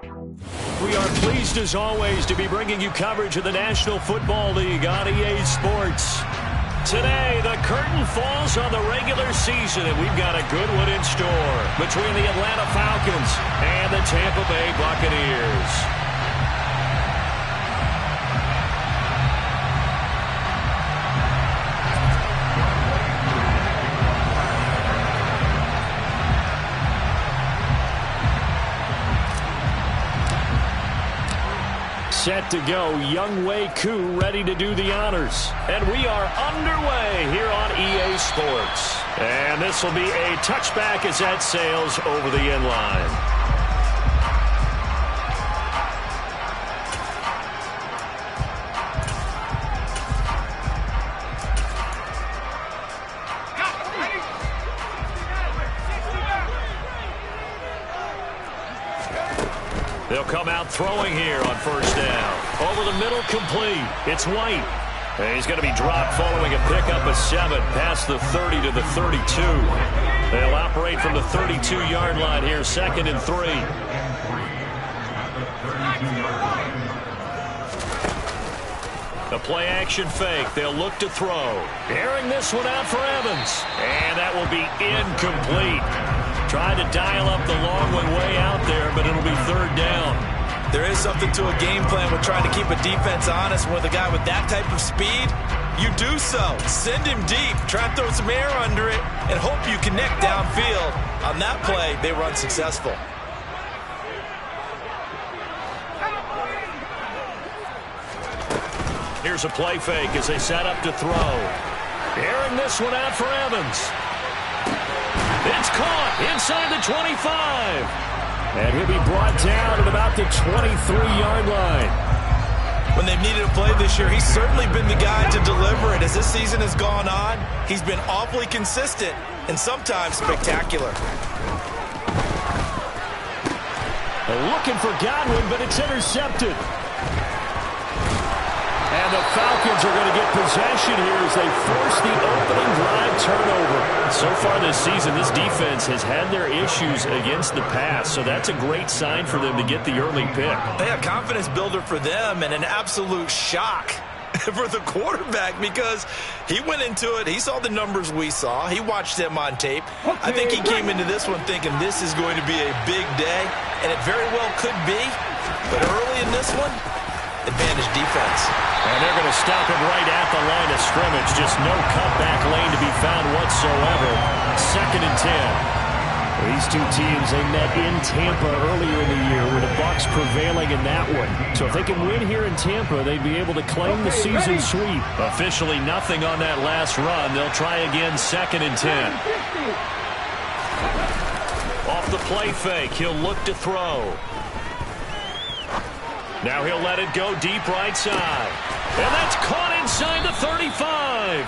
We are pleased, as always, to be bringing you coverage of the National Football League on EA Sports. Today, the curtain falls on the regular season, and we've got a good one in store between the Atlanta Falcons and the Tampa Bay Buccaneers. Set to go, Younghoe Koo ready to do the honors. And we are underway here on EA Sports. And this will be a touchback as that sails over the end line. They'll come out throwing here on first down. Over the middle, complete. It's White. And he's going to be dropped following a pickup of 7 past the 30 to the 32. They'll operate from the 32-yard line here, 2nd and 3. A play-action fake. They'll look to throw. Airing this one out for Evans. And that will be incomplete. Tried to dial up the long one way out there, but it'll be 3rd down. There is something to a game plan with trying to keep a defense honest. With a guy with that type of speed, you do so. Send him deep. Try and throw some air under it and hope you connect downfield. On that play, they were unsuccessful. Here's a play fake as they set up to throw. Airing this one out for Evans. It's caught inside the 25. And he'll be brought down at about the 23-yard line. When they've needed a play this year, he's certainly been the guy to deliver it. As this season has gone on, he's been awfully consistent and sometimes spectacular. They're looking for Godwin, but it's intercepted. And the Falcons are going to get possession here as they force the opening drive turnover. So far this season, this defense has had their issues against the pass, so that's a great sign for them to get the early pick. They have confidence builder for them and an absolute shock for the quarterback because he went into it. He saw the numbers we saw. He watched them on tape. I think he came into this one thinking this is going to be a big day, and it very well could be. But early in this one, advantage defense. And they're going to stop him right at the line of scrimmage. Just no cutback lane to be found whatsoever. 2nd and 10. These two teams, they met in Tampa earlier in the year with the Bucs prevailing in that one. So if they can win here in Tampa, they'd be able to claim the season sweep. Officially nothing on that last run. They'll try again 2nd and 10. Off the play fake, he'll look to throw. Now he'll let it go deep right side. And that's caught inside the 35.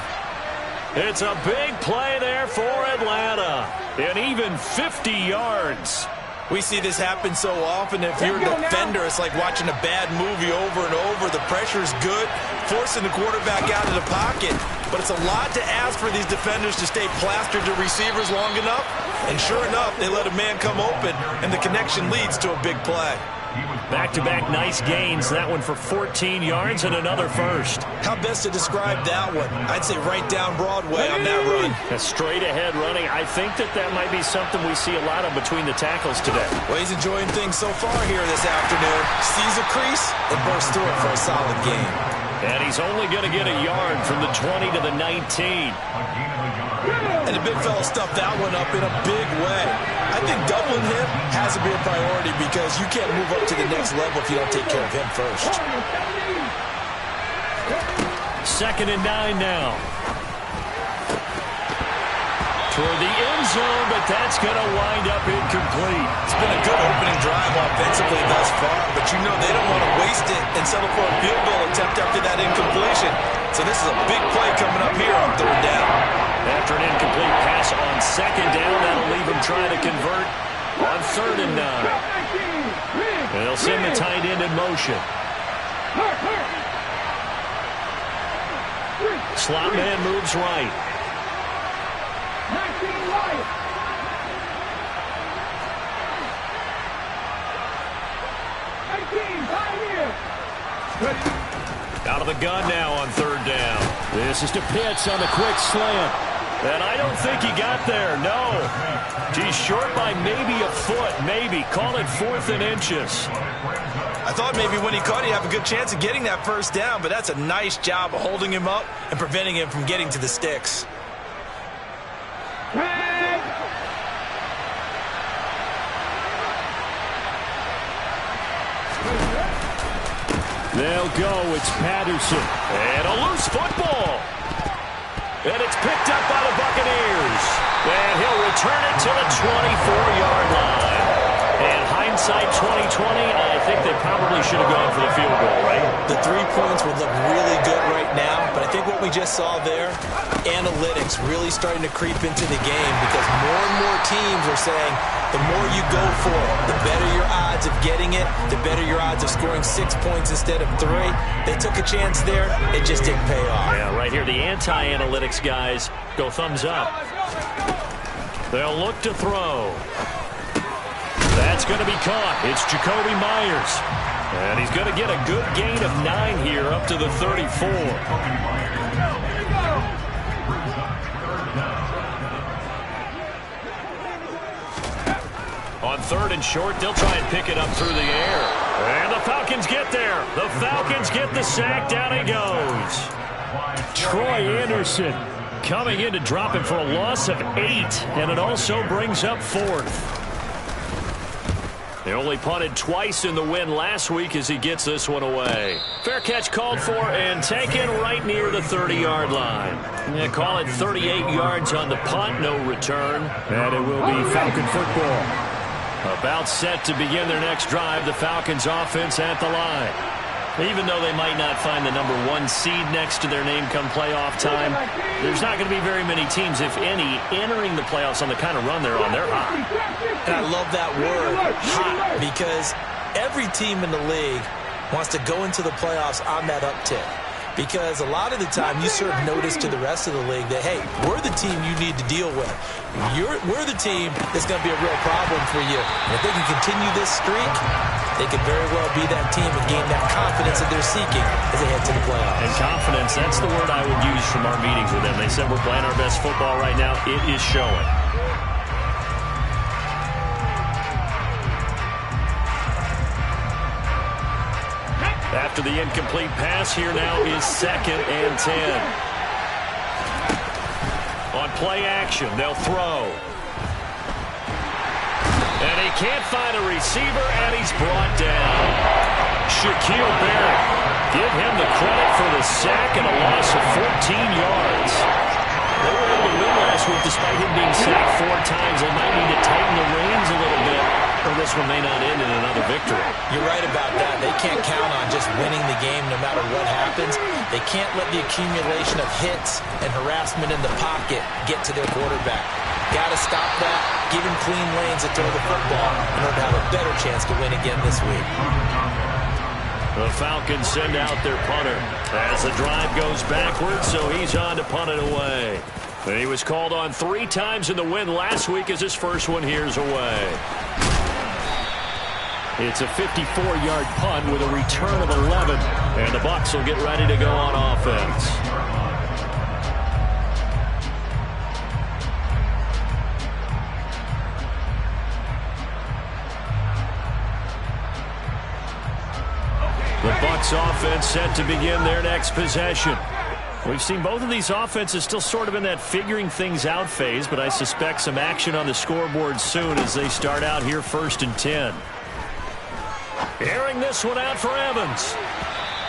It's a big play there for Atlanta. And even 50 yards. We see this happen so often. If you're a defender, it's like watching a bad movie over and over. The pressure's good, forcing the quarterback out of the pocket. But it's a lot to ask for these defenders to stay plastered to receivers long enough. And sure enough, they let a man come open, and the connection leads to a big play. Back-to-back nice gains. That one for 14 yards and another first. How best to describe that one? I'd say right down Broadway on that run. A straight-ahead running. I think that might be something we see a lot of between the tackles today. Well, he's enjoying things so far here this afternoon. Sees a crease and bursts through it for a solid game. And he's only going to get a yard from the 20 to the 19. And the big fella stuffed that one up in a big way. I think doubling him has to be a priority because you can't move up to the next level if you don't take care of him first. 2nd and 9 now. Toward the end zone, but that's going to wind up incomplete. It's been a good opening drive offensively thus far, but you know they don't want to waste it and settle for a field goal attempt after that incompletion. So this is a big play coming up here on 3rd down. After an incomplete pass on 2nd down, that'll leave him trying to convert on 3rd and 9. And they'll send the tight end in motion. Slot man moves right. Out of the gun now on third down. This is to Pitts on the quick slant. And I don't think he got there, no. He's short by maybe a foot, maybe. Call it 4th and inches. I thought maybe when he caught, he'd have a good chance of getting that first down, but that's a nice job of holding him up and preventing him from getting to the sticks. They'll go. It's Patterson. And a loose football. And it's picked up by the Buccaneers. And he'll return it to the 24-yard line. And hindsight 2020, I think they probably should have gone for the field goal, right? The 3 points would look really good right now, but I think what we just saw there, analytics really starting to creep into the game because more and more teams are saying the more you go for it, the better your odds of getting it, the better your odds of scoring 6 points instead of 3. They took a chance there. It just didn't pay off. Yeah, right here, the anti-analytics guys go thumbs up. They'll look to throw. That's going to be caught. It's Jacoby Myers. And he's going to get a good gain of 9 here up to the 34. On 3rd and short, they'll try and pick it up through the air. And the Falcons get there. The Falcons get the sack. Down he goes. Troy Anderson coming in to drop him for a loss of 8. And it also brings up 4th. They only punted twice in the win last week as he gets this one away. Fair catch called for and taken right near the 30-yard line. They call it 38 yards on the punt, no return. And it will be Falcon football. About set to begin their next drive, the Falcons offense at the line. Even though they might not find the number 1 seed next to their name come playoff time, there's not going to be very many teams, if any, entering the playoffs on the kind of run they're on. They're hot. And I love that word, hot, because every team in the league wants to go into the playoffs on that uptick. Because a lot of the time you serve notice to the rest of the league that, hey, we're the team you need to deal with. We're the team that's going to be a real problem for you. And if they can continue this streak, they could very well be that team and gain that confidence that they're seeking as they head to the playoffs. And confidence, that's the word I would use from our meetings with them. They said we're playing our best football right now. It is showing. After the incomplete pass, here now is 2nd and 10. On play action, they'll throw. And he can't find a receiver, and he's brought down. Shaquille Barrett. Give him the credit for the sack and a loss of 14 yards. They were able to win last week despite him being sacked 4 times. They might need to tighten the reins a little bit, or this one may not end in another victory. You're right about that. They can't count on just winning the game no matter what happens. They can't let the accumulation of hits and harassment in the pocket get to their quarterback. Got to stop that, give him clean lanes to throw the football in order to have a better chance to win again this week. The Falcons send out their punter as the drive goes backwards, so he's on to punt it away. And he was called on 3 times in the win last week as his first one here's away. It's a 54-yard punt with a return of 11, and the Bucs will get ready to go on offense. The Bucs offense set to begin their next possession. We've seen both of these offenses still sort of in that figuring things out phase, but I suspect some action on the scoreboard soon as they start out here 1st and 10. Airing this one out for Evans.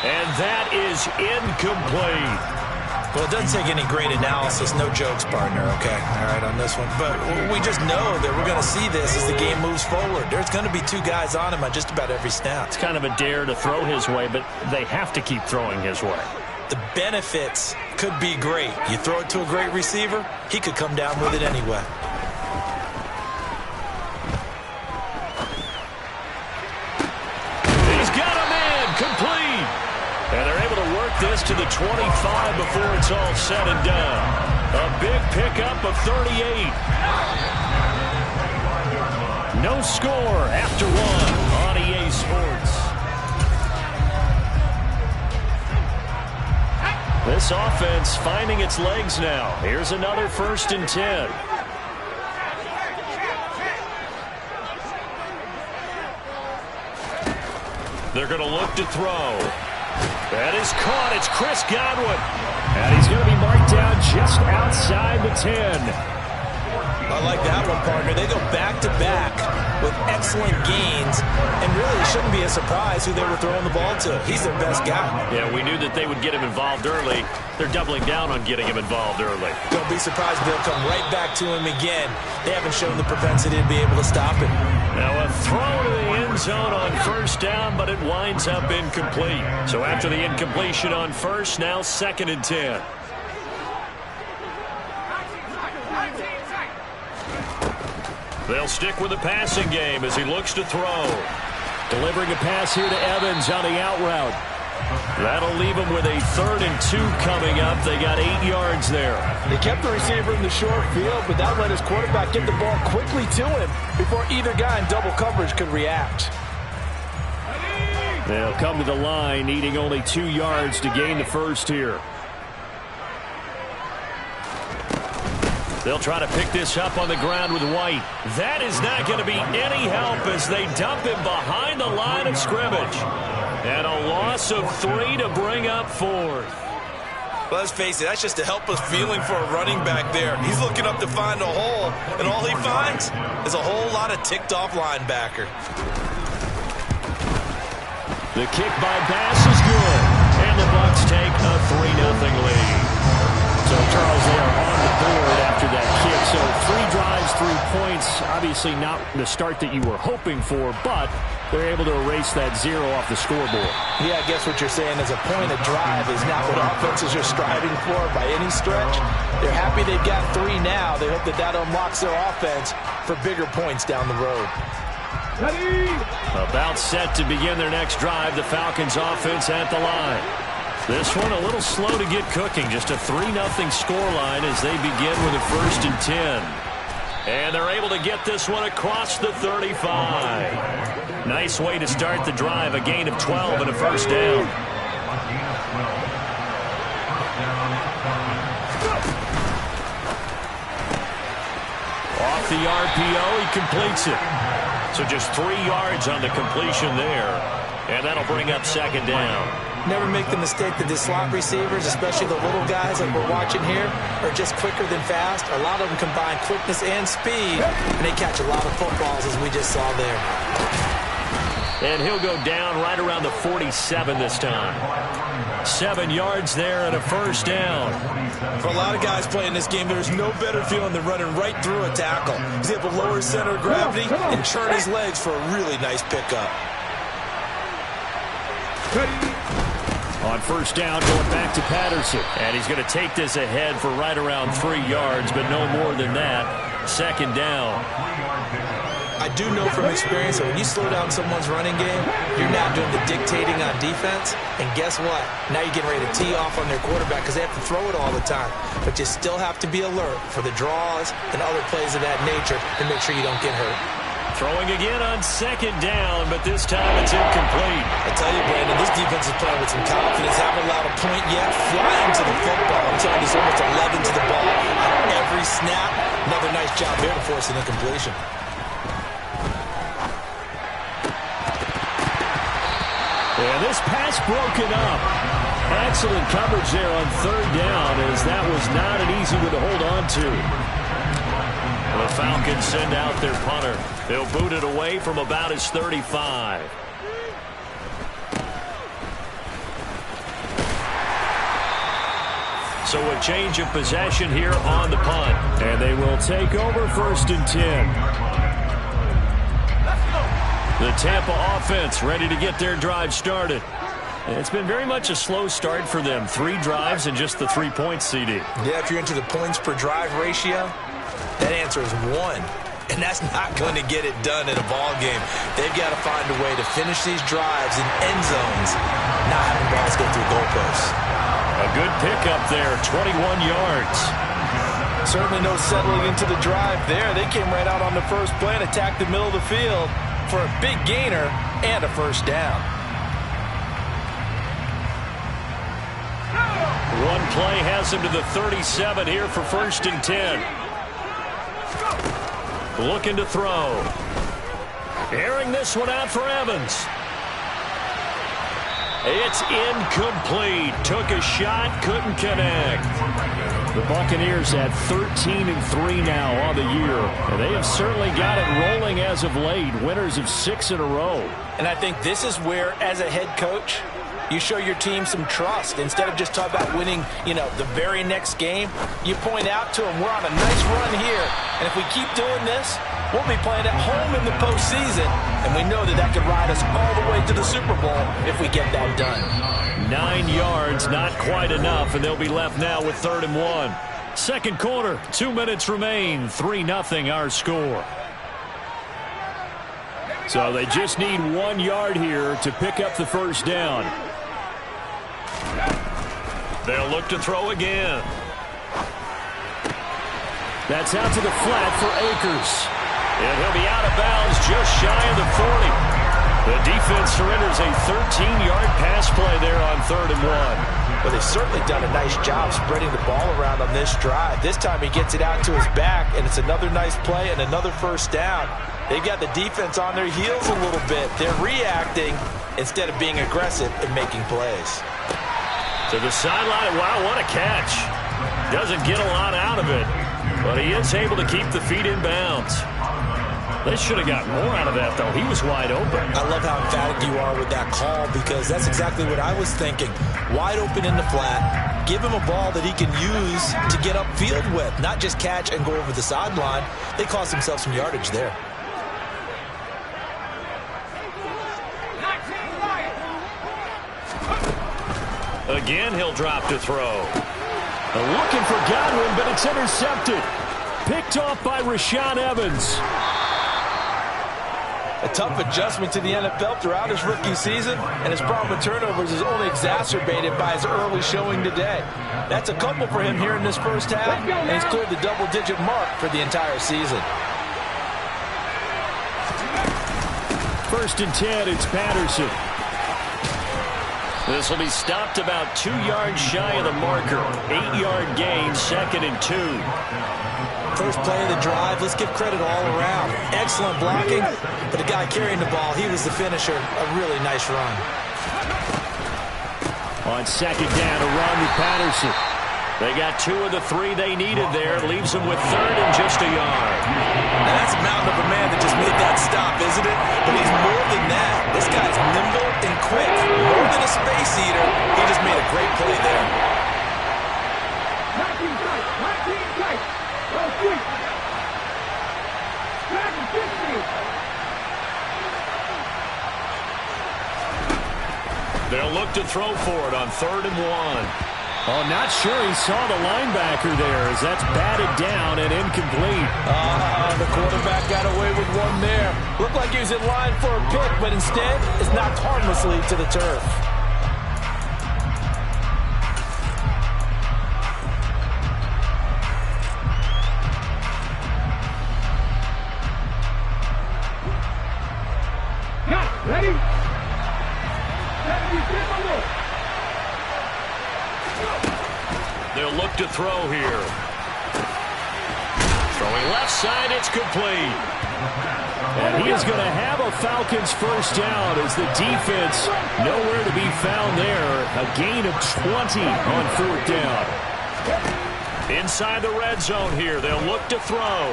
And that is incomplete. Well, it doesn't take any great analysis. No jokes, partner, okay? All right, on this one. But we just know that we're going to see this as the game moves forward. There's going to be 2 guys on him on just about every snap. It's kind of a dare to throw his way, but they have to keep throwing his way. The benefits could be great. You throw it to a great receiver, he could come down with it anyway. He's got a man complete. And they're able to work this to the 25 before it's all said and done. A big pickup of 38. No score after 1 on EA Sports. this offense finding its legs now. Here's another 1st and 10. They're going to look to throw. That is caught. It's Chris Godwin. And he's going to be marked down just outside the 10. I like that one, partner. They go back-to-back with excellent gains, and really it shouldn't be a surprise who they were throwing the ball to. He's their best guy. Yeah, we knew that they would get him involved early. They're doubling down on getting him involved early. Don't be surprised if they'll come right back to him again. They haven't shown the propensity to be able to stop him. Now a throw to the end zone on 1st down, but it winds up incomplete. So after the incompletion on 1st, now 2nd and 10. They'll stick with the passing game as he looks to throw. Delivering a pass here to Evans on the out route. That'll leave him with a 3rd and 2 coming up. They got 8 yards there. They kept the receiver in the short field, but that let his quarterback get the ball quickly to him before either guy in double coverage could react. They'll come to the line, needing only 2 yards to gain the 1st here. They'll try to pick this up on the ground with White. That is not going to be any help as they dump him behind the line of scrimmage. And a loss of 3 to bring up 4th. Let's face it, that's just a helpless feeling for a running back there. He's looking up to find a hole, and all he finds is a whole lot of ticked-off linebacker. The kick by Bass is good. And the Bucs take a 3-0 lead. So, Charles, they are on the board after that kick. So 3 drives, 3 points. Obviously not the start that you were hoping for, but they're able to erase that 0 off the scoreboard. Yeah, I guess what you're saying is a point of drive is not what offenses are striving for by any stretch. They're happy they've got 3 now. They hope that that unlocks their offense for bigger points down the road. Ready? About set to begin their next drive. The Falcons offense at the line. This one a little slow to get cooking. Just a 3-0 scoreline as they begin with a 1st and 10. And they're able to get this one across the 35. Nice way to start the drive. A gain of 12 and a 1st down. Off the RPO, he completes it. So just 3 yards on the completion there. And that'll bring up 2nd down. Never make the mistake that the slot receivers, especially the little guys like we're watching here, are just quicker than fast. A lot of them combine quickness and speed, and they catch a lot of footballs, as we just saw there. And he'll go down right around the 47 this time. 7 yards there and a 1st down. For a lot of guys playing this game, there's no better feeling than running right through a tackle. He's able to lower his center of gravity and churn his legs for a really nice pickup. On 1st down, going back to Patterson. And he's going to take this ahead for right around 3 yards, but no more than that. 2nd down. I do know from experience that when you slow down someone's running game, you're now doing the dictating on defense. And guess what? Now you're getting ready to tee off on their quarterback because they have to throw it all the time. But you still have to be alert for the draws and other plays of that nature to make sure you don't get hurt. Throwing again on 2nd down, but this time it's incomplete. I tell you, Brandon, this defense is playing with some confidence. Haven't allowed a point yet. Flying to the football. I'm telling you, it's almost 11 to the ball. Every snap, another nice job there to force an incompletion. And this pass broken up. Excellent coverage there on 3rd down, as that was not an easy one to hold on to. The Falcons send out their punter. They'll boot it away from about his 35. So a change of possession here on the punt. And they will take over 1st and 10. The Tampa offense ready to get their drive started. It's been very much a slow start for them. 3 drives and just the 3 points, CD. Yeah, if you're into the points per drive ratio, that answer is 1. And that's not going to get it done in a ball game. They've got to find a way to finish these drives in end zones, not having balls go through goalposts. A good pickup there, 21 yards. Certainly no settling into the drive there. They came right out on the first play and attacked the middle of the field for a big gainer and a 1st down. One play has him to the 37 here for 1st and 10. Looking to throw. Airing this one out for Evans. It's incomplete. Took a shot, couldn't connect. The Buccaneers at 13-3 now on the year. And they have certainly got it rolling as of late. Winners of 6 in a row. And I think this is where, as a head coach, you show your team some trust. Instead of just talking about winning, the very next game, you point out to them, we're on a nice run here. And if we keep doing this, we'll be playing at home in the postseason. And we know that could ride us all the way to the Super Bowl if we get that done. 9 yards, not quite enough, and they'll be left now with 3rd and 1. Second quarter, 2 minutes remain, 3-0 our score. So they just need 1 yard here to pick up the first down. They'll look to throw again. That's out to the flat for Akers. And he'll be out of bounds just shy of the 40. The defense surrenders a 13-yard pass play there on 3rd and 1. But they've certainly done a nice job spreading the ball around on this drive. This time he gets it out to his back, and it's another nice play and another first down. They've got the defense on their heels a little bit. They're reacting instead of being aggressive and making plays. To the sideline. Wow, what a catch. Doesn't get a lot out of it, but he is able to keep the feet in bounds. They should have got more out of that, though. He was wide open. I love how emphatic you are with that call, because that's exactly what I was thinking. Wide open in the flat. Give him a ball that he can use to get upfield with, not just catch and go over the sideline. They cost themselves some yardage there. Again, he'll drop to throw. Looking for Godwin, but it's intercepted. Picked off by Rashaan Evans. A tough adjustment to the NFL throughout his rookie season, and his problem with turnovers is only exacerbated by his early showing today. That's a couple for him here in this first half, and he's cleared the double-digit mark for the entire season. 1st and 10, it's Patterson. This will be stopped about 2 yards shy of the marker. 8-yard gain, 2nd and 2. First play of the drive, let's give credit all around. Excellent blocking, but the guy carrying the ball, he was the finisher. A really nice run. On 2nd down, a run with Patterson. They got 2 of the 3 they needed there. Leaves them with 3rd and just a yard. Now that's a mountain of a man that just made that stop, isn't it? But he's more than that. This guy's nimble and quick. More than a space eater. He just made a great play there. They'll look to throw for it on 3rd and 1. Oh, not sure he saw the linebacker there as that's batted down and incomplete. The quarterback got away with one there. Looked like he was in line for a pick, but instead is knocked harmlessly to the turf. Ready? They'll look to throw here. Throwing left side, it's complete. And he is going to have a Falcons first down as the defense nowhere to be found there. A gain of 20 on 4th down. Inside the red zone here, they'll look to throw.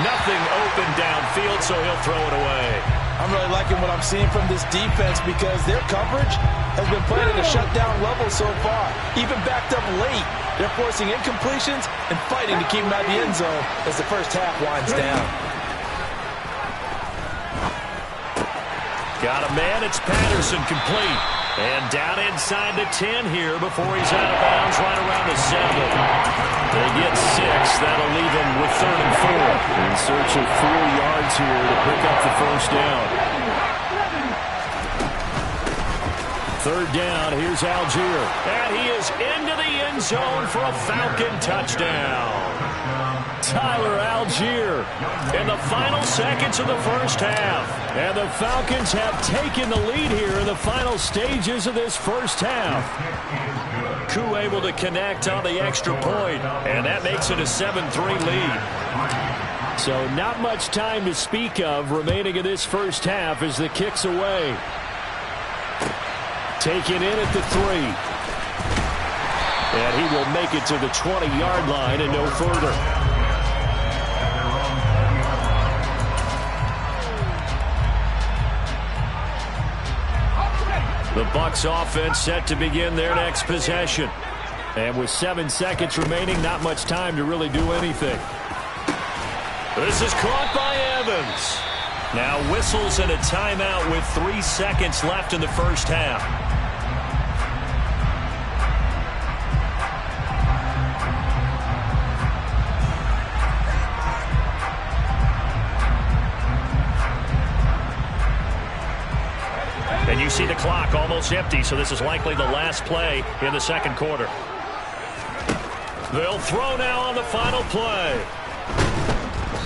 Nothing open downfield, so he'll throw it away. I'm really liking what I'm seeing from this defense because their coverage has been playing at a shutdown level so far. Even backed up late, they're forcing incompletions and fighting to keep them out of the end zone as the first half winds down. Got a man, it's Patterson, complete. And down inside the 10 here before he's out of bounds right around the 7. They get 6. That'll leave them with 3rd and 4. In search of 4 yards here to pick up the first down. 3rd down, here's Algier. And he is into the end zone for a Falcon touchdown. Tyler Algier in the final seconds of the first half. And the Falcons have taken the lead here in the final stages of this first half. Koo able to connect on the extra point, and that makes it a 7-3 lead. So not much time to speak of remaining in this first half as the kick's away. Taken in at the 3. And he will make it to the 20-yard line and no further. The Bucs offense set to begin their next possession. And with 7 seconds remaining, not much time to really do anything. This is caught by Evans. Now whistles and a timeout with 3 seconds left in the first half. And you see the clock almost empty, so this is likely the last play in the second quarter. They'll throw now on the final play.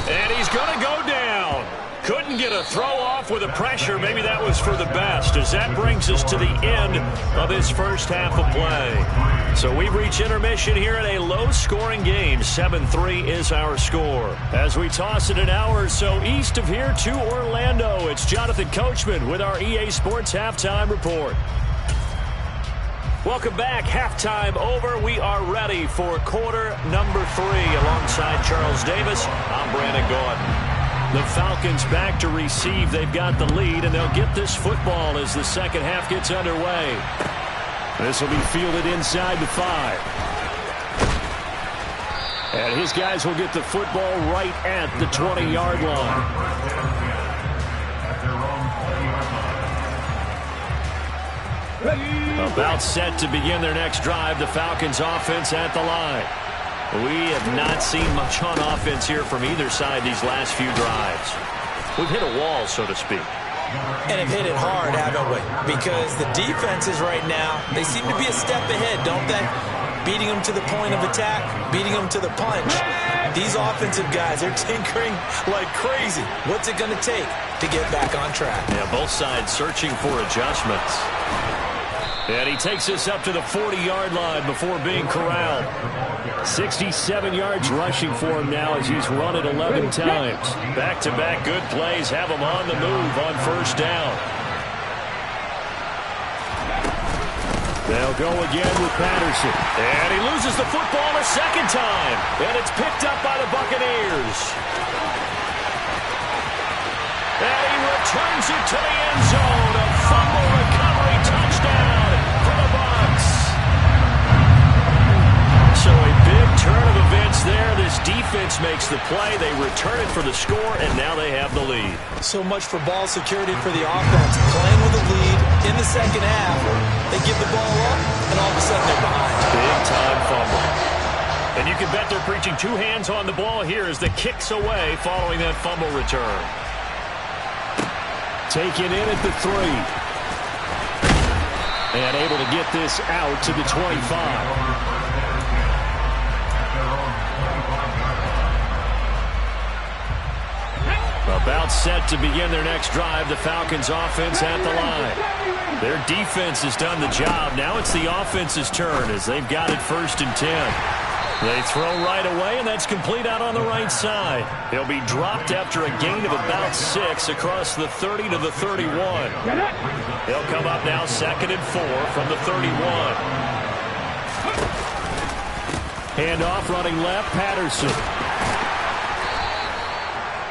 And he's going to go down. Couldn't get a throw off with the pressure. Maybe that was for the best, as that brings us to the end of this first half of play. So we've reached intermission here in a low-scoring game. 7-3 is our score. As we toss it an hour or so east of here to Orlando, it's Jonathan Coachman with our EA Sports Halftime Report. Welcome back. Halftime over. We are ready for quarter number 3. Alongside Charles Davis, I'm Brandon Gordon. The Falcons back to receive. They've got the lead, and they'll get this football as the second half gets underway. This will be fielded inside the 5. And his guys will get the football right at the 20-yard line. About set to begin their next drive, the Falcons offense at the line. We have not seen much on offense here from either side these last few drives. We've hit a wall, so to speak. And have hit it hard, haven't we? Because the defenses right now, they seem to be a step ahead, don't they? Beating them to the point of attack, beating them to the punch. These offensive guys, they're tinkering like crazy. What's it going to take to get back on track? Yeah, both sides searching for adjustments. And he takes us up to the 40-yard line before being corralled. 67 yards rushing for him now as he's run it 11 times. Back-to-back good plays have him on the move on first down. They'll go again with Patterson. And he loses the football a second time. And it's picked up by the Buccaneers. And he returns it to the end zone. A fumble recovery touchdown for the Bucs. So a big turn of events there. This defense makes the play. They return it for the score, and now they have the lead. So much for ball security for the offense. Playing with the lead in the second half. They give the ball up, and all of a sudden they're behind. Big-time fumble. And you can bet they're preaching 2 hands on the ball here as the kick's away following that fumble return. Taken in at the 3. And able to get this out to the 25. About set to begin their next drive, the Falcons offense at the line. Their defense has done the job. Now it's the offense's turn as they've got it 1st and 10. They throw right away, and that's complete out on the right side. He'll be dropped after a gain of about 6 across the 30 to the 31. They'll come up now 2nd and 4 from the 31. Handoff running left, Patterson.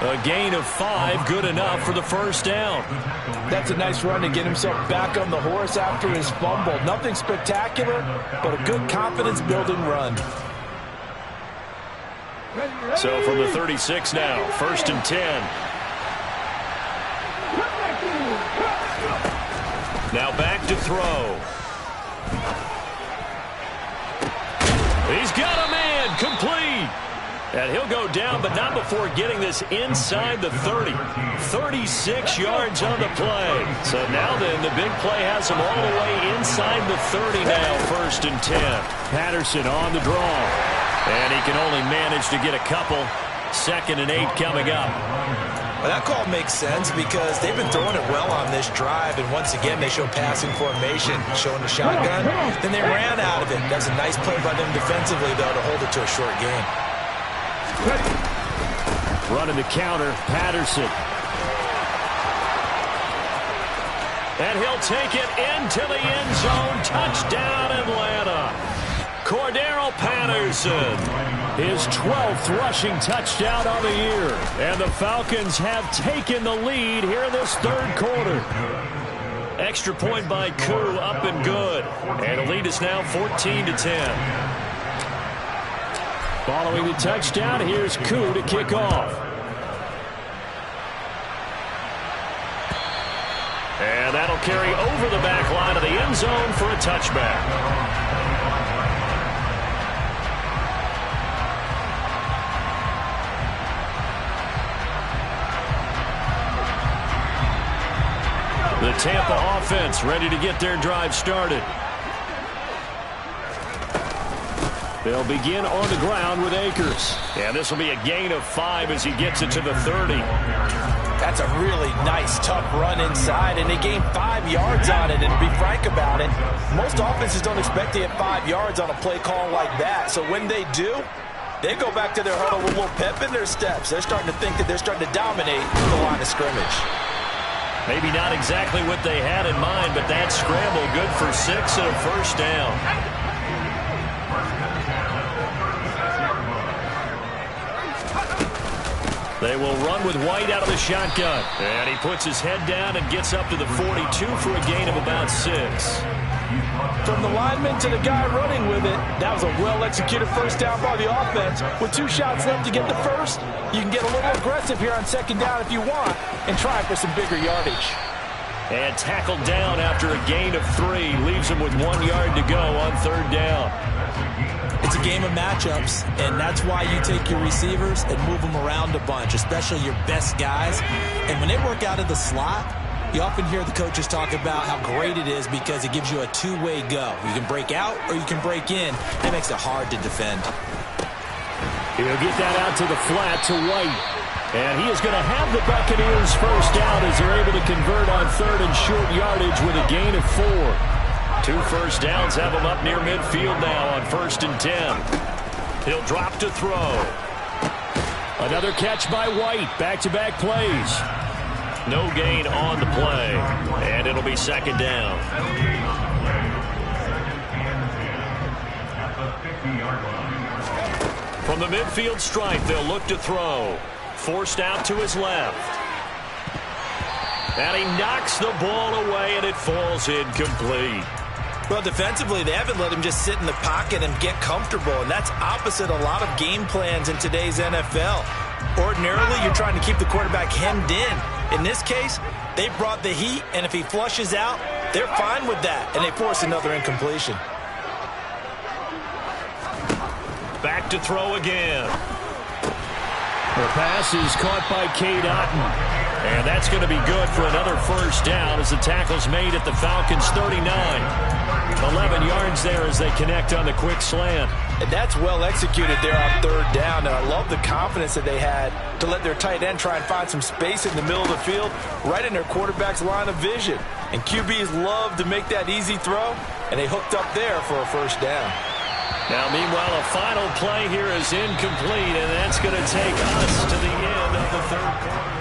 A gain of 5, good enough for the first down. That's a nice run to get himself back on the horse after his fumble. Nothing spectacular, but a good confidence-building run. So from the 36 now, 1st and 10. Now back to throw. He's got a man, complete. And he'll go down, but not before getting this inside the 30. 36 yards on the play. So now then, the big play has him all the way inside the 30 now, 1st and 10. Patterson on the draw. And he can only manage to get a couple. 2nd and 8 coming up. Well, that call makes sense because they've been throwing it well on this drive, and once again they show passing formation, showing the shotgun. Then they ran out of it. That's a nice play by them defensively, though, to hold it to a short game. Running the counter, Patterson. And he'll take it into the end zone. Touchdown, Atlanta. Cordero Patterson, his 12th rushing touchdown on the year. And the Falcons have taken the lead here in this 3rd quarter. Extra point by Koo, up and good. And the lead is now 14-10. Following the touchdown, here's Koo to kick off. And that'll carry over the back line of the end zone for a touchback. The Tampa offense ready to get their drive started. They'll begin on the ground with Akers. And this will be a gain of 5 as he gets it to the 30. That's a really nice, tough run inside, and they gained 5 yards on it. And to be frank about it, most offenses don't expect to get 5 yards on a play call like that. So when they do, they go back to their huddle with a little pep in their steps. They're starting to think that they're starting to dominate the line of scrimmage. Maybe not exactly what they had in mind, but that scramble good for 6 and a first down. They will run with White out of the shotgun. And he puts his head down and gets up to the 42 for a gain of about 6. From the lineman to the guy running with it, that was a well-executed first down by the offense. With 2 shots left to get the first, you can get a little aggressive here on 2nd down if you want and try for some bigger yardage. And tackled down after a gain of 3. Leaves him with 1 yard to go on 3rd down. It's a game of matchups, and that's why you take your receivers and move them around a bunch, especially your best guys. And when they work out of the slot, you often hear the coaches talk about how great it is because it gives you a two-way go. You can break out or you can break in. That makes it hard to defend. He'll get that out to the flat to White. And he is going to have the Buccaneers first down as they're able to convert on 3rd and short yardage with a gain of 4. 2 first downs have him up near midfield now on 1st and 10. He'll drop to throw. Another catch by White. Back-to-back plays. No gain on the play. And it'll be 2nd down. From the midfield stripe, they'll look to throw. Forced out to his left. And he knocks the ball away, and it falls incomplete. Well, defensively, they haven't let him just sit in the pocket and get comfortable, and that's opposite a lot of game plans in today's NFL. Ordinarily, you're trying to keep the quarterback hemmed in. In this case, they brought the heat, and if he flushes out, they're fine with that, and they force another incompletion. Back to throw again. The pass is caught by Cade Otton. And that's going to be good for another first down as the tackle's made at the Falcons' 39. 11 yards there as they connect on the quick slant. And that's well executed there on 3rd down. And I love the confidence that they had to let their tight end try and find some space in the middle of the field, right in their quarterback's line of vision. And QBs love to make that easy throw, and they hooked up there for a first down. Now, meanwhile, a final play here is incomplete, and that's going to take us to the end of the 3rd quarter.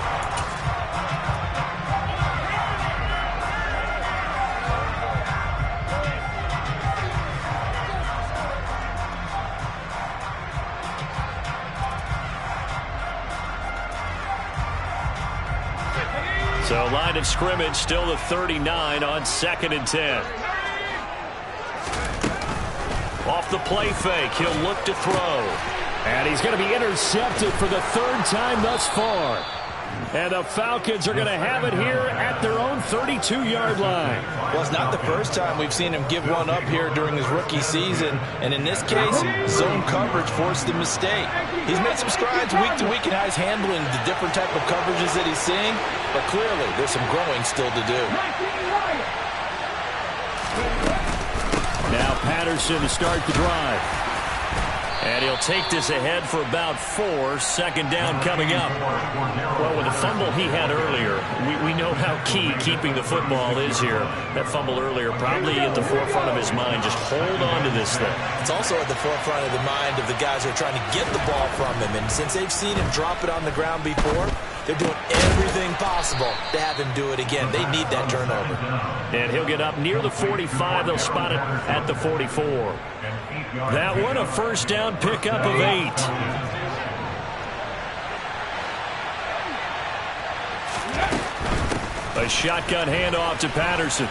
So line of scrimmage still the 39 on 2nd and 10. Off the play fake, he'll look to throw. And he's going to be intercepted for the 3rd time thus far. And the Falcons are going to have it here at their own 32-yard line. Well, it's not the first time we've seen him give one up here during his rookie season. And in this case, zone coverage forced the mistake. He's made some strides week to week in how he's handling the different type of coverages that he's seeing. But clearly, there's some growing still to do. Now Patterson to start the drive. And he'll take this ahead for about 4. Second down coming up. Well, with the fumble he had earlier, we know how key keeping the football is here. That fumble earlier probably at the forefront of his mind. Just hold on to this thing. It's also at the forefront of the mind of the guys who are trying to get the ball from him. And since they've seen him drop it on the ground before, they're doing everything possible to have him do it again. They need that turnover. And he'll get up near the 45. They'll spot it at the 44. That one a first down pickup of 8. A shotgun handoff to Patterson.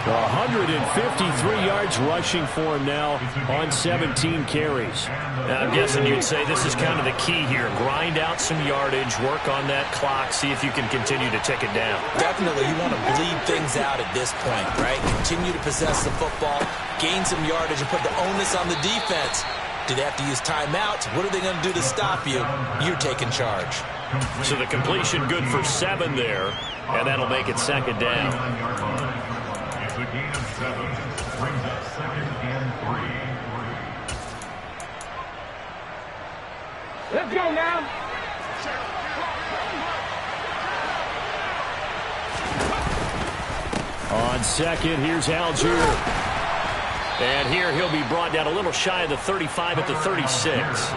153 yards rushing for him now on 17 carries. Now, I'm guessing you'd say this is kind of the key here. Grind out some yardage, work on that clock, see if you can continue to tick it down. Definitely, you want to bleed things out at this point, right? Continue to possess the football, gain some yardage, and put the onus on the defense. Do they have to use timeouts? What are they going to do to stop you? You're taking charge. So the completion good for 7 there, and that'll make it second down. A gain of 7 brings up 2nd and 3. Let's go now. On second, here's Algier. And here he'll be brought down a little shy of the 35 at the 36.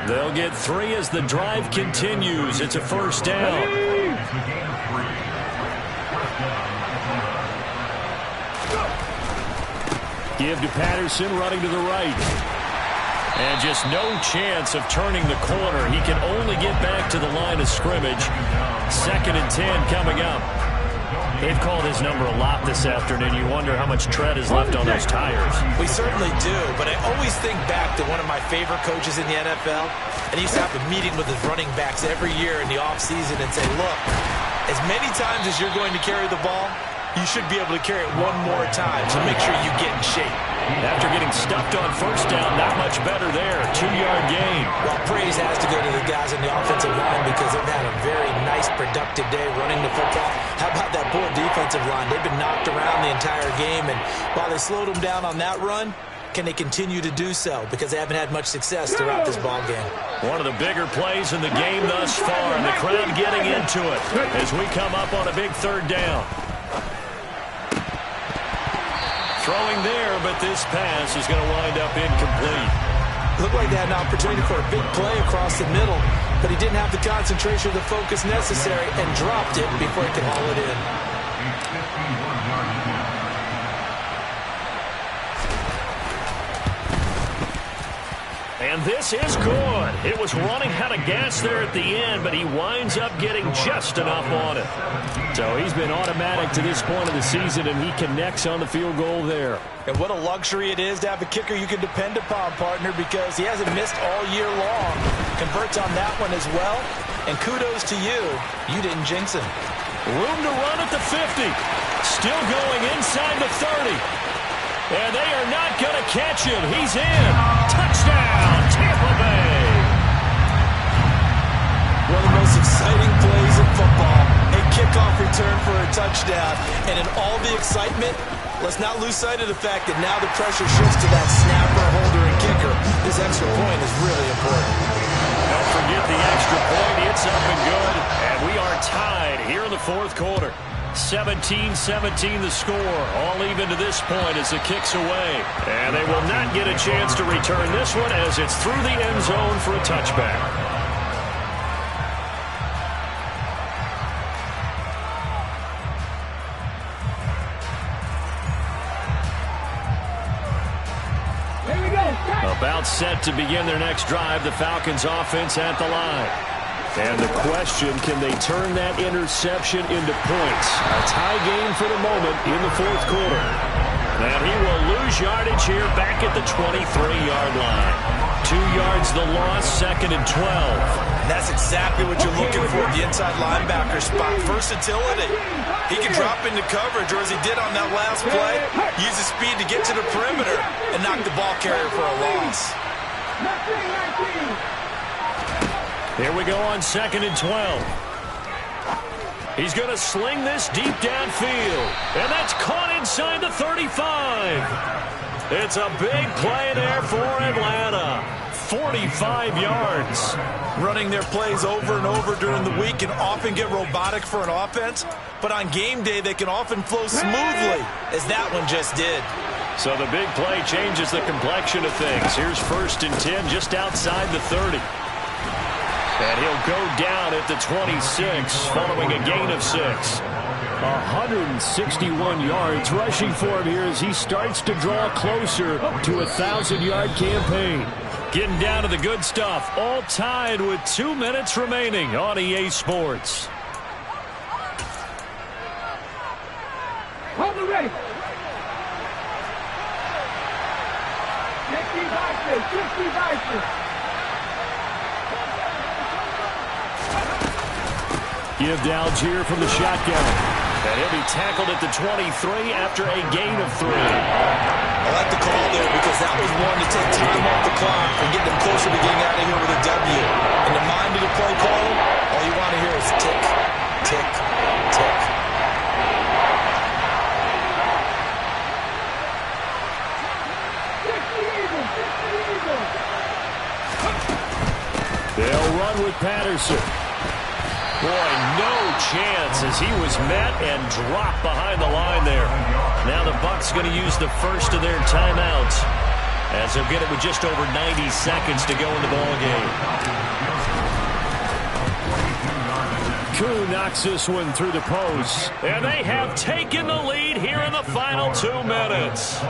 They'll get 3 as the drive continues. It's a first down. Give to Patterson, running to the right. And just no chance of turning the corner. He can only get back to the line of scrimmage. 2nd and 10 coming up. They've called his number a lot this afternoon. You wonder how much tread is left on those tires. We certainly do, but I always think back to one of my favorite coaches in the NFL, and he used to have a meeting with his running backs every year in the offseason and say, look, as many times as you're going to carry the ball, you should be able to carry it one more time, so make sure you get in shape. After getting stuffed on first down, not much better there. 2-yard gain. Well, praise has to go to the guys on the offensive line because they've had a very nice, productive day running the football. How about that poor defensive line? They've been knocked around the entire game, and while they slowed them down on that run, can they continue to do so? Because they haven't had much success throughout this ball game. One of the bigger plays in the game thus far, and the crowd getting into it as we come up on a big 3rd down. Throwing there, but this pass is going to wind up incomplete. Looked like they had an opportunity for a big play across the middle, but he didn't have the concentration or the focus necessary and dropped it before he could haul it in. And this is good. It was running out of gas there at the end, but he winds up getting just enough on it. So he's been automatic to this point of the season, and he connects on the field goal there. And what a luxury it is to have a kicker you can depend upon, partner, because he hasn't missed all year long. Converts on that one as well. And kudos to you. You didn't jinx him. Room to run at the 50. Still going inside the 30. And they are not going to catch him. He's in. Touchdown, Tampa Bay. One of the most exciting plays in football. A kickoff return for a touchdown. And in all the excitement, let's not lose sight of the fact that now the pressure shifts to that snapper, holder, and kicker. This extra point is really important. Don't forget the extra point. It's up and good. And we are tied here in the 4th quarter. 17-17 the score. All even to this point as the kick's away. And they will not get a chance to return this one as it's through the end zone for a touchback. About set to begin their next drive, the Falcons offense at the line. And the question, can they turn that interception into points? A tie game for the moment in the 4th quarter. And he will lose yardage here back at the 23-yard line. 2 yards the loss, 2nd and 12. And that's exactly what you're looking for, the inside linebacker spot. Versatility. He can drop into coverage, or as he did on that last play, use his speed to get to the perimeter and knock the ball carrier for a loss. Here we go on 2nd and 12. He's going to sling this deep downfield. And that's caught inside the 35. It's a big play there for Atlanta. 45 yards. Running their plays over and over during the week can often get robotic for an offense, but on game day they can often flow smoothly, as that one just did. So the big play changes the complexion of things. Here's 1st and 10 just outside the 30. And he'll go down at the 26 following a gain of 6. 161 yards rushing for him here as he starts to draw closer to a 1,000-yard campaign. Getting down to the good stuff, all tied with 2 minutes remaining on EA Sports. Hold the ready. 60 Vices. Give to Algier from the shotgun. And he'll be tackled at the 23 after a gain of 3. I like the call there because that was one to take time off the clock and get them closer to getting out of here with a W. In the mind of the play caller, all you want to hear is tick, tick, tick. They'll run with Patterson. Boy, no chance as he was met and dropped behind the line there. Now the Bucs going to use the first of their timeouts as they'll get it with just over 90 seconds to go in the ball game. Koo knocks this one through the post, and they have taken the lead here in the final 2 minutes.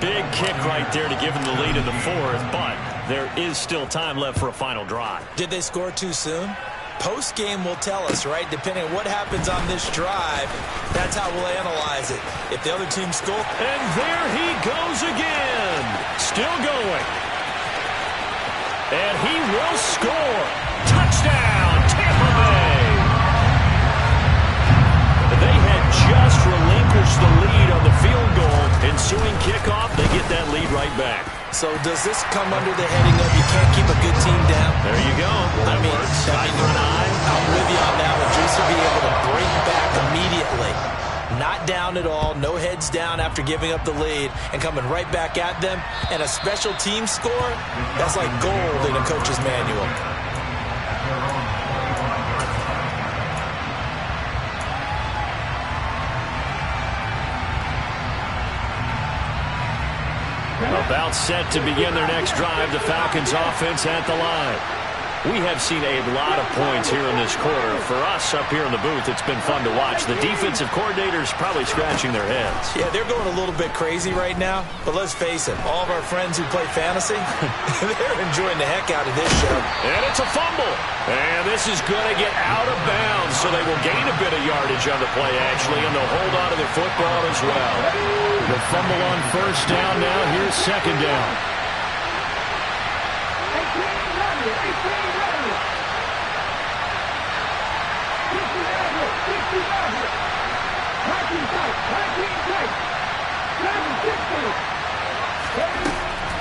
Big kick right there to give them the lead in the 4th, but there is still time left for a final drive. Did they score too soon? Post-game will tell us, right? Depending on what happens on this drive, that's how we'll analyze it. If the other team scores... And there he goes again. Still going. And he will score. Touchdown, Tampa Bay. They had just relinquished the lead on the field goal. Ensuing kickoff, they get that lead right back. So does this come under the heading of you can't keep a good team down? There you go. That works. Eye for an eye. I'm with you on that one. Juice will be able to break back immediately. Not down at all. No heads down after giving up the lead and coming right back at them. And a special team score, that's like gold in a coach's manual. About set to begin their next drive, the Falcons offense at the line. We have seen a lot of points here in this quarter. For us up here in the booth, it's been fun to watch. The defensive coordinators probably scratching their heads. Yeah, they're going a little bit crazy right now. But let's face it, all of our friends who play fantasy, they're enjoying the heck out of this show. And it's a fumble. And this is going to get out of bounds, so they will gain a bit of yardage on the play, actually, and they'll hold on to their football as well. The fumble on 1st down now. Here's 2nd down.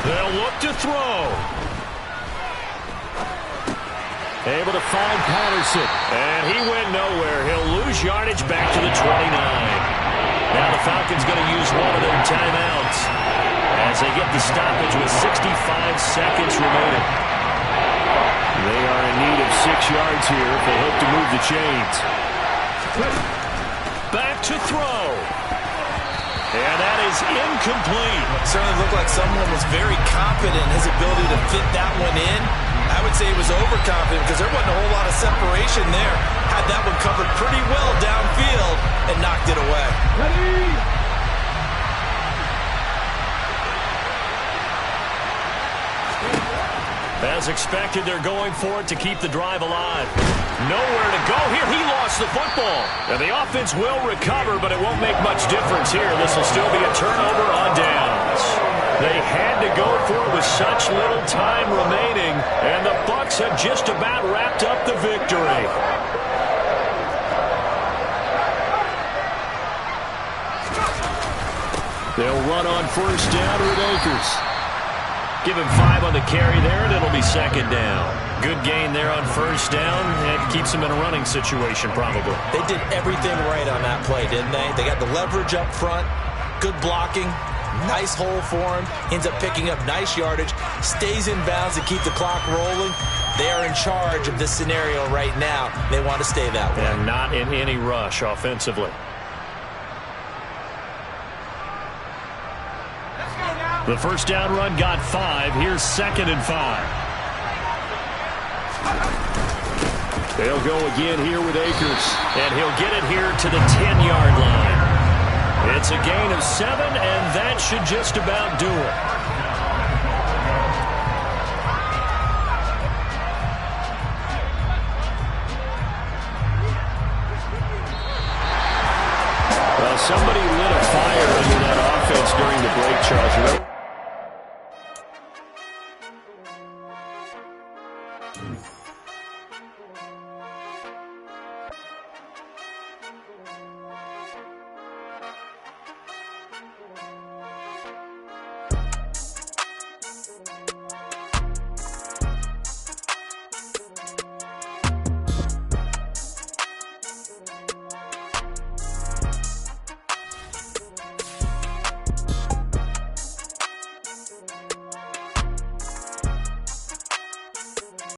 They'll look to throw. Able to find Patterson. And he went nowhere. He'll lose yardage back to the 29. Now the Falcons going to use one of their timeouts as they get the stoppage with 65 seconds remaining. They are in need of 6 yards here if they hope to move the chains. Back to throw. And that is incomplete. Certainly looked like someone was very confident in his ability to fit that one in. I would say he was overconfident because there wasn't a whole lot of separation there. Had that one covered pretty well downfield and knocked it away. Ready? As expected, they're going for it to keep the drive alive. Nowhere to go here. He lost the football. And the offense will recover, but it won't make much difference here. This will still be a turnover on downs. They had to go for it with such little time remaining, and the Bucs have just about wrapped up the victory. They'll run on 1st down with Akers. Give him 5 on the carry there, and it'll be 2nd down. Good gain there on 1st down. It keeps him in a running situation, probably. They did everything right on that play, didn't they? They got the leverage up front, good blocking, Nice hole for him. Ends up picking up nice yardage. Stays in bounds to keep the clock rolling. They are in charge of this scenario right now. They want to stay that way. And not in any rush offensively. The first down run got 5. Here's 2nd and 5. They'll go again here with Akers. And he'll get it here to the 10-yard line. It's a gain of 7, and that should just about do it. Well, somebody lit a fire under that offense during the break, Charles.